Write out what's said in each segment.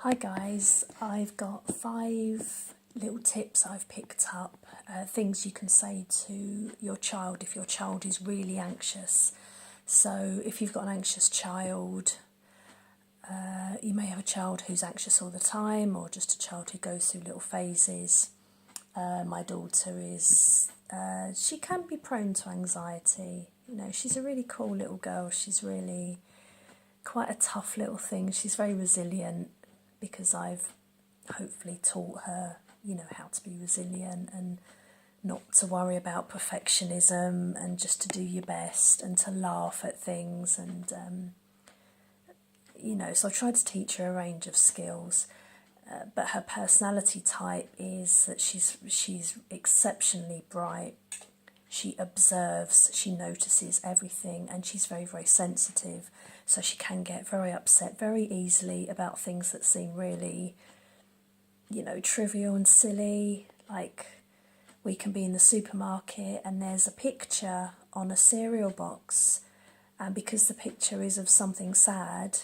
Hi guys, I've got 5 little tips I've picked up, things you can say to your child if your child is really anxious. So if you've got an anxious child, you may have a child who's anxious all the time or just a child who goes through little phases. My daughter is, she can be prone to anxiety. You know, she's a really cool little girl. She's really quite a tough little thing. She's very resilient because I've hopefully taught her, you know, how to be resilient and not to worry about perfectionism and just to do your best and to laugh at things. And, you know, so I tried to teach her a range of skills. But her personality type is that she's exceptionally bright. She observes, she notices everything, and she's very, very sensitive. So she can get very upset very easily about things that seem really, you know, trivial and silly. Like, we can be in the supermarket and there's a picture on a cereal box, and because the picture is of something sad,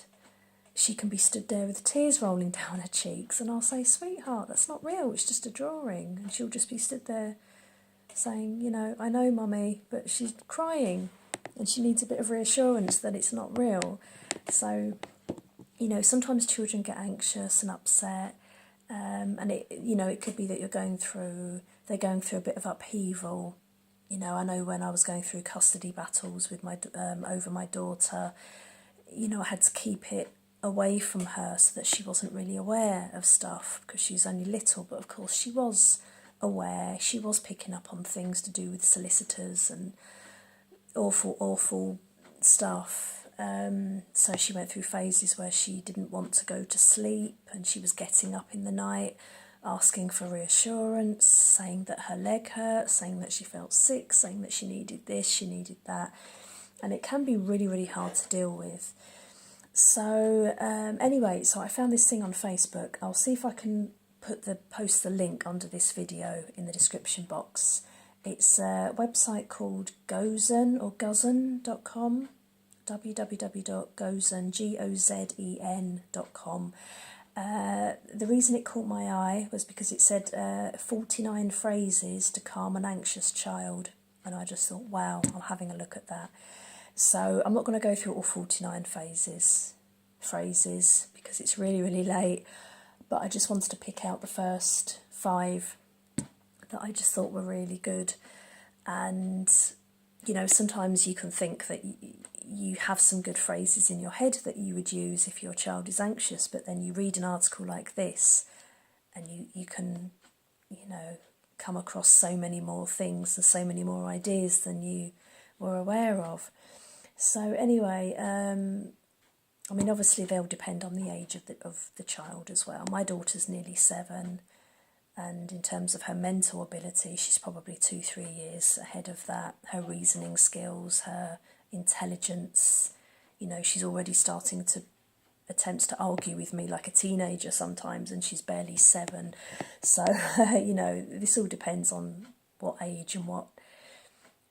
she can be stood there with tears rolling down her cheeks, and I'll say, "Sweetheart, that's not real, it's just a drawing." And she'll just be stood there saying, "You know, I know, Mummy," but she's crying and she needs a bit of reassurance that it's not real. So, you know, sometimes children get anxious and upset, and it, you know, it could be that they're going through a bit of upheaval. You know, I know when I was going through custody battles with my over my daughter, you know, I had to keep it away from her so that she wasn't really aware of stuff because she's only little, but of course she was aware. She was picking up on things to do with solicitors and awful stuff. So she went through phases where she didn't want to go to sleep and she was getting up in the night asking for reassurance, saying that her leg hurt, saying that she felt sick, saying that she needed this, she needed that. And it can be really, really hard to deal with. So anyway, so I found this thing on Facebook. I'll see if I can post the link under this video in the description box. It's a website called Gozen or Gozen.com, www.gozen.com. The reason it caught my eye was because it said 49 phrases to calm an anxious child, and I just thought, wow, I'm having a look at that. So I'm not going to go through all 49 phrases because it's really, really late, but I just wanted to pick out the first 5 that I just thought were really good. And, you know, sometimes you can think that you have some good phrases in your head that you would use if your child is anxious, but then you read an article like this and you can, you know, come across so many more things and so many more ideas than you were aware of. So anyway, I mean, obviously they'll depend on the age of the child as well. My daughter's nearly 7, and in terms of her mental ability, she's probably 2-3 years ahead of that. Her reasoning skills, her intelligence, you know, she's already starting to attempts to argue with me like a teenager sometimes, and she's barely 7. So, you know, this all depends on what age and what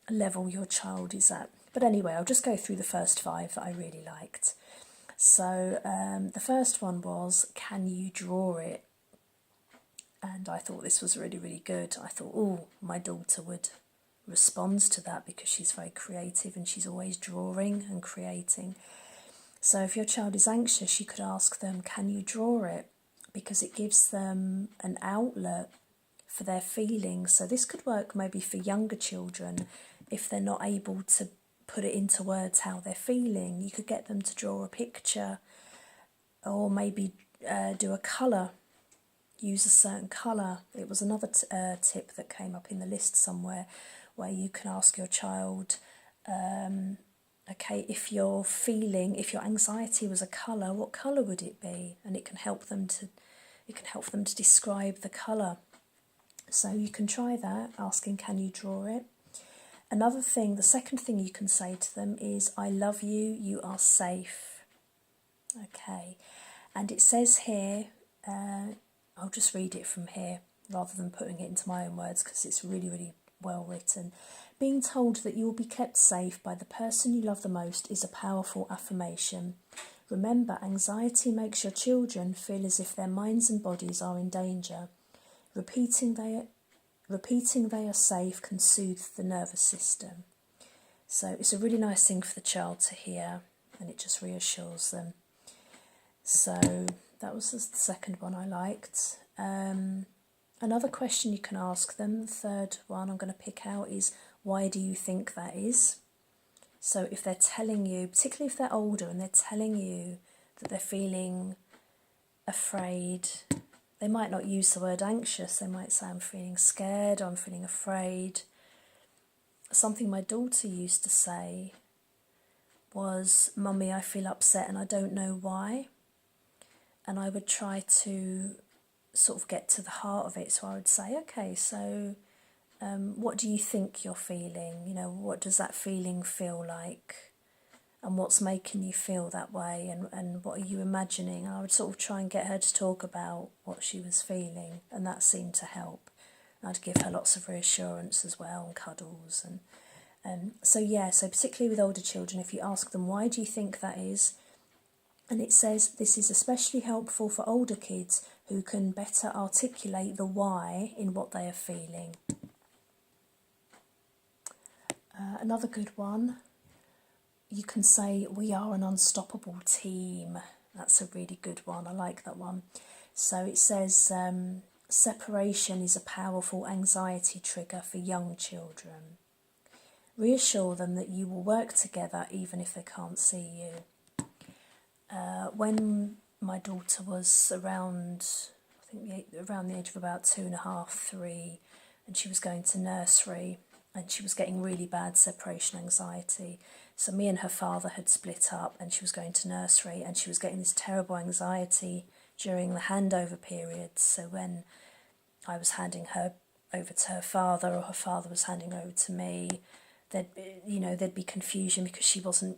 level your child is at. But anyway, I'll just go through the first 5 that I really liked. So the first one was, can you draw it? And I thought this was really, really good. I thought, oh, my daughter would respond to that because she's very creative and she's always drawing and creating. So if your child is anxious, you could ask them, can you draw it? Because it gives them an outlet for their feelings. So this could work maybe for younger children if they're not able to put it into words how they're feeling. You could get them to draw a picture, or maybe do a colour, use a certain colour. It was another tip that came up in the list somewhere, where you can ask your child, okay, if your anxiety was a colour, what colour would it be? And it can help them to describe the colour. So you can try that, asking, can you draw it? Another thing, the second thing you can say to them is, I love you, you are safe. Okay, and it says here, I'll just read it from here rather than putting it into my own words because it's really, really well written. Being told that you will be kept safe by the person you love the most is a powerful affirmation. Remember, anxiety makes your children feel as if their minds and bodies are in danger. Repeating they are safe can soothe the nervous system. So it's a really nice thing for the child to hear, and it just reassures them. So that was the second one I liked. Another question you can ask them, the third one I'm going to pick out, is why do you think that is? So if they're telling you, particularly if they're older and they're telling you that they're feeling afraid, they might not use the word anxious, they might say I'm feeling scared or I'm feeling afraid. Something my daughter used to say was, Mummy, I feel upset and I don't know why. And I would try to sort of get to the heart of it. So I would say, okay, so what do you think you're feeling? You know, what does that feeling feel like? And what's making you feel that way? And what are you imagining? And I would sort of try and get her to talk about what she was feeling. And that seemed to help. I'd give her lots of reassurance as well, and cuddles. So particularly with older children, if you ask them, why do you think that is? And it says this is especially helpful for older kids who can better articulate the why in what they are feeling. Another good one, you can say, we are an unstoppable team. That's a really good one. I like that one. So it says, separation is a powerful anxiety trigger for young children. Reassure them that you will work together even if they can't see you. When my daughter was around the age of about 2.5, 3, and she was going to nursery, and she was getting really bad separation anxiety. So me and her father had split up, and she was going to nursery, and she was getting this terrible anxiety during the handover period. So when I was handing her over to her father, or her father was handing over to me, there'd be confusion because she wasn't,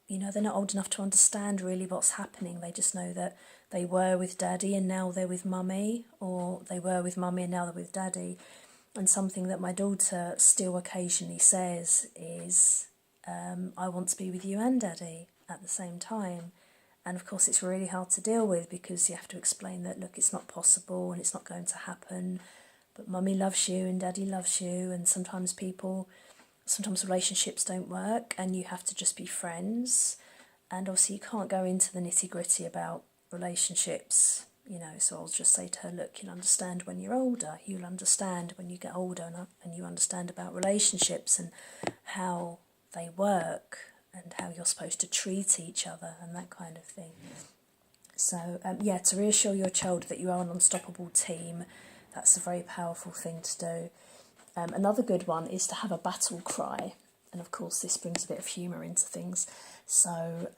they're not old enough to understand really what's happening. They just know that they were with daddy and now they're with mummy, or they were with mummy and now they're with daddy. And something that my daughter still occasionally says is, I want to be with you and daddy at the same time. And of course it's really hard to deal with because you have to explain that, look, it's not possible and it's not going to happen, but mummy loves you and daddy loves you, and sometimes relationships don't work and you have to just be friends. And obviously you can't go into the nitty-gritty about relationships, so I'll just say to her, look, you'll understand when you're older, you'll understand when you get older, and you understand about relationships and how they work and how you're supposed to treat each other and that kind of thing. So to reassure your child that you are an unstoppable team, that's a very powerful thing to do. Another good one is to have a battle cry, and of course this brings a bit of humour into things. So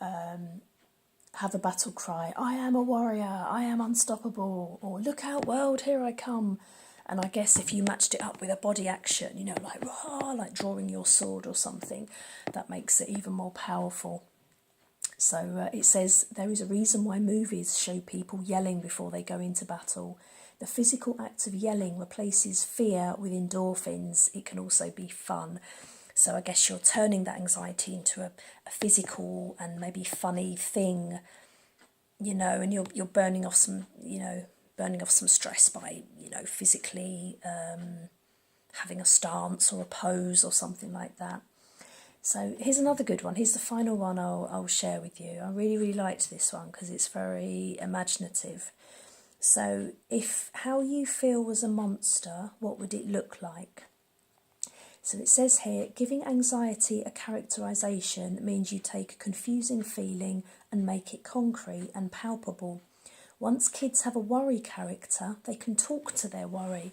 have a battle cry, I am a warrior, I am unstoppable, or look out world, here I come. And I guess if you matched it up with a body action, like drawing your sword or something, that makes it even more powerful. So it says, there is a reason why movies show people yelling before they go into battle. The physical act of yelling replaces fear with endorphins. It can also be fun. So I guess you're turning that anxiety into a physical and maybe funny thing, and you're burning off some stress by, physically having a stance or a pose or something like that. So here's another good one. Here's the final one I'll share with you. I really, really liked this one because it's very imaginative. So if how you feel was a monster, what would it look like? So it says here, giving anxiety a characterisation means you take a confusing feeling and make it concrete and palpable. Once kids have a worry character, they can talk to their worry.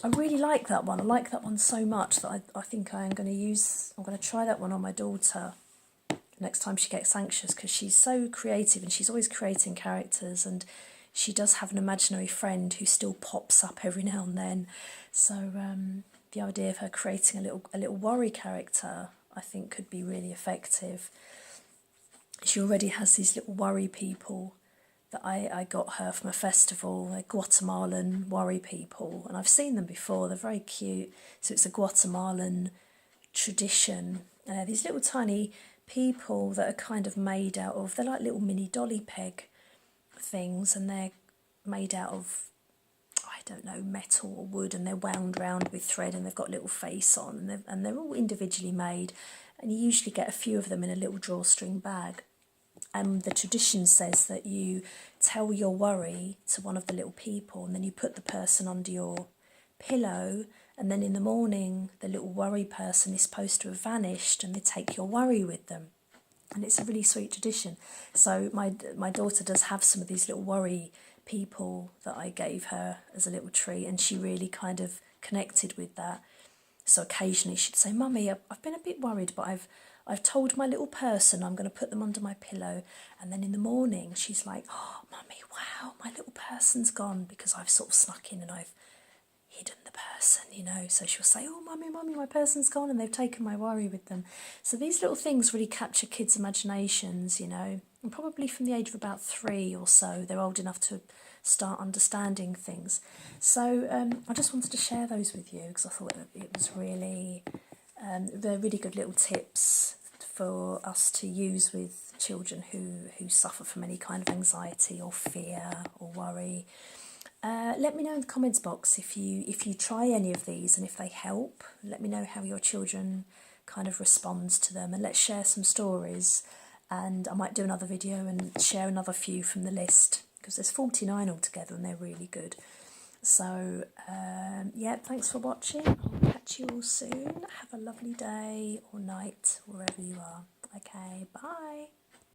I really like that one. I like that one so much that I think I'm going to try that one on my daughter next time she gets anxious, because she's so creative and she's always creating characters, and she does have an imaginary friend who still pops up every now and then. So the idea of her creating a little worry character, I think, could be really effective. She already has these little worry people that I got her from a festival, they're Guatemalan worry people, and I've seen them before, they're very cute. So it's a Guatemalan tradition. These little tiny people that are kind of made out of, they're like little mini dolly peg things, and they're made out of, I don't know, metal or wood, and they're wound round with thread, and they've got a little face on, and they're all individually made, and you usually get a few of them in a little drawstring bag. And the tradition says that you tell your worry to one of the little people, and then you put the person under your pillow, and then in the morning the little worry person is supposed to have vanished, and they take your worry with them. And it's a really sweet tradition. So my daughter does have some of these little worry people that I gave her as a little treat, and she really kind of connected with that. So occasionally she'd say, "Mummy, I've been a bit worried, but I've told my little person I'm going to put them under my pillow." And then in the morning she's like, "Oh, Mummy, wow, my little person's gone," because I've sort of snuck in and I've hidden the person, you know. So she'll say, "Oh, Mummy, my person's gone," and they've taken my worry with them. So these little things really capture kids' imaginations, you know. And probably from the age of about 3 or so, they're old enough to start understanding things. So I just wanted to share those with you because I thought it was really, they're really good little tips for us to use with children who suffer from any kind of anxiety or fear or worry. Let me know in the comments box if you try any of these and if they help. Let me know how your children kind of responds to them, and let's share some stories. And I might do another video and share another few from the list, because there's 49 altogether and they're really good. So yeah, thanks for watching. I'll catch you all soon. Have a lovely day or night wherever you are. Okay, bye.